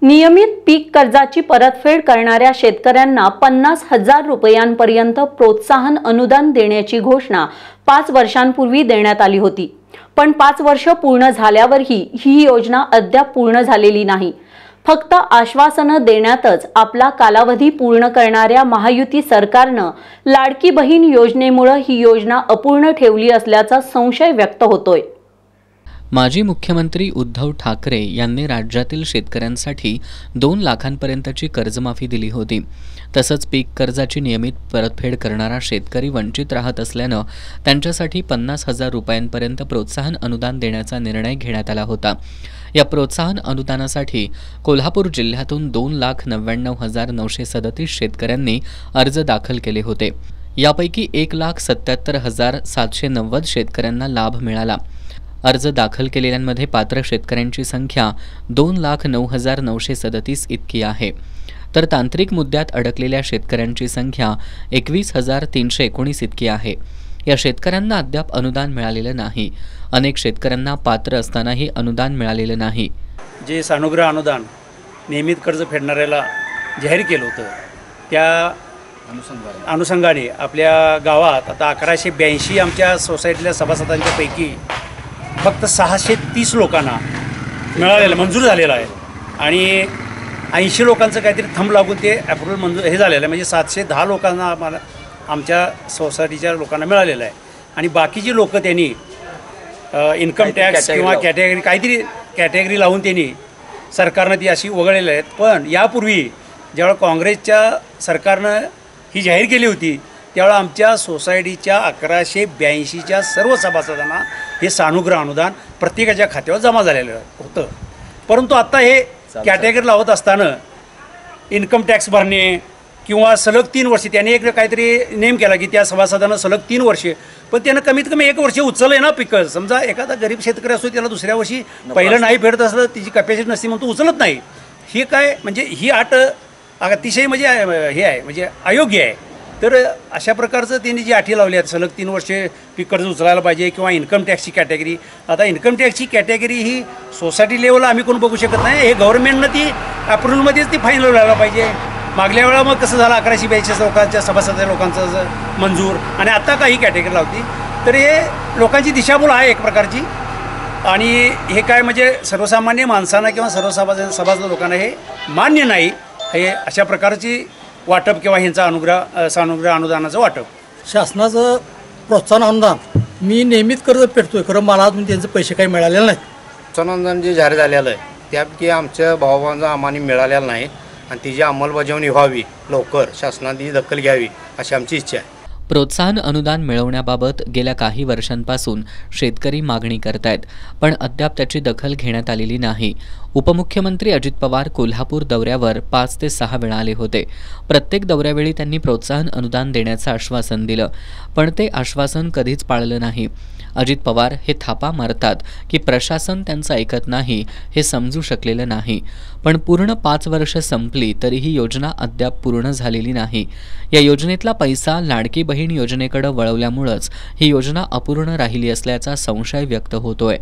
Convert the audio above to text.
नियमित पीक कर्जाची परतफेड करणाऱ्या शेतकऱ्यांना 50,000 रुपयांपर्यंत प्रोत्साहन अनुदान देण्याची घोषणा 5 वर्षांपूर्वी देण्यात आली होती। पण 5 वर्ष पूर्ण झाल्यावरही ही योजना अद्याप पूर्ण झालेली नाही। फक्त आश्वासनं देण्यातच आपला कालावधी पूर्ण करणाऱ्या महायुती सरकारनं लाडकी बहीण योजनेमुळे ही योजना अपूर्ण ठेवली असल्याचा संशय व्यक्त होतोय। माजी मुख्यमंत्री उद्धव ठाकरे यांनी राज्यातील शेतकऱ्यांसाठी 2 लाखांपर्यंतची कर्जमाफी दिली होती। तसंच पीक कर्जाची नियमित परतफेड करणारा शेतकरी वंचित राहत असल्यानं त्यांच्यासाठी 50,000 रुपयांपर्यंत प्रोत्साहन अनुदान देण्याचा निर्णय घेण्यात आला होता। या प्रोत्साहन अनुदानासाठी कोल्हापूर जिल्ह्यातून 2,99,937 शेतकऱ्यांनी अर्ज दाखल केले होते। यापैकी 1,77,790 शेतकऱ्यांना लाभ मिळाला। अर्ज दाखल केलेल्यांमध्ये पात्र शेतकऱ्यांची संख्या 2,09,937 इतकी आहे, तर तांत्रिक मुद्द्यात अडकलेल्या शेतकऱ्यांची संख्या 21,319 इतकी आहे। या शेतकऱ्यांना अद्याप अनुदान मिळालेलं नाही। अनेक शेतकऱ्यांना पात्र असतानाही अनुदान मिळालेलं नाही। जे सानुग्रह अनुदान नियमित कर्ज फेडणाऱ्याला जाहीर केलं होतं त्या अनुषंगाने आपल्या गावात आता 1182 आमच्या सोसायटीच्या सभासदांच्या पैकी फक्त 630 लोकांना मिळालेलं मंजूर झालेलं आहे आणि 80 लोकांचं काहीतरी थंब लागून ते अप्रूव्हल मंजूर हे झालेलं आहे। म्हणजे 710 लोकांना आम्हाला आमच्या सोसायटीच्या लोकांना मिळालेलं आहे आणि बाकीची लोक त्यांनी इन्कम टॅक्स किंवा कॅटेगरी काहीतरी कॅटेगरी लावून त्यांनी सरकारनं ती अशी वगळलेली आहेत। पण यापूर्वी ज्यावेळेला काँग्रेसच्या सरकारनं ही जाहीर केली होती त्यावेळेला आमच्या सोसायटीच्या 1182च्या सर्व सभासदांना हे सानुग्रह अनुदान प्रत्येकाच्या खात्यावर जमा झालेलं होतं। परंतु आता हे कॅटेगरी लावत असताना इन्कम टॅक्स भरणे किंवा सलग 3 वर्षे त्याने एक काहीतरी नेम केला की त्या सभासदांना सलग 3 वर्षे, पण त्यानं कमीत कमी 1 वर्ष उचललं आहे ना पिकं। समजा एखादा गरीब शेतकरी असतो त्याला दुसऱ्या वर्षी पहिलं नाही फेडत असलं तिची कॅपॅसिटी नसती म्हणून तो उचलत नाही। ही काय म्हणजे ही अट अतिशय म्हणजे हे आहे म्हणजे अयोग्य आहे। तर अशा प्रकारचं त्यांनी जी अटी लावली आहेत सलग 3 वर्षे पीक कर्ज उचलायला पाहिजे किंवा इन्कम टॅक्सची कॅटेगरी। आता इन्कम टॅक्सची कॅटेगरी ही सोसायटी लेवलला आम्ही कोण बघू शकत नाही, हे गव्हर्नमेंटनं ती अप्रूव्हलमध्येच ती फायनल व्हायला पाहिजे। मागल्या वेळा मग कसं झालं 1182 लोकांच्या सभासद लोकांचं मंजूर आणि आता काही कॅटेगरी लावती, तर हे लोकांची दिशाभूल आहे एक प्रकारची। आणि हे काय म्हणजे सर्वसामान्य माणसांना किंवा सभासद लोकांना हे मान्य नाही। हे अशा प्रकारची वाटप किंवा ह्यांचा सानुग्रह अनुदानाचं वाटप शासनाचं प्रोत्साहन अनुदान मी नियमित कर्ज फेडतोय, खरं मला अजून त्यांचे पैसे काही मिळालेले नाहीत। प्रोत्साहन अनुदान जे जाहीर झालेलं आहे त्यापैकी आमच्या भावाभावांचा आम्हाला मिळालेला नाही आणि तिची अंमलबजावणी व्हावी, लवकर शासनाने दखल घ्यावी अशी आमची इच्छा आहे। प्रोत्साहन अनुदान मिळवण्याबाबत गेल्या काही वर्षांपासून शेतकरी मागणी करतायत, पण अद्याप त्याची दखल घेण्यात आलेली नाही। उपमुख्यमंत्री अजित पवार कोल्हापूर दौऱ्यावर 5 ते 6 वेळा आले होते। प्रत्येक दौऱ्यावेळी त्यांनी प्रोत्साहन अनुदान देण्याचं आश्वासन दिलं, पण ते आश्वासन कधीच पाळलं नाही। अजित पवार हे थापा मारतात की प्रशासन त्यांचं ऐकत नाही हे समजू शकलेलं नाही। पण पूर्ण 5 वर्ष संपली तरी ही योजना अद्याप पूर्ण झालेली नाही। या योजनेतला पैसा लाडकी बहीण योजनेकडे वळवल्यामुळेच ही योजना अपूर्ण राहिली असल्याचा संशय व्यक्त होतोय।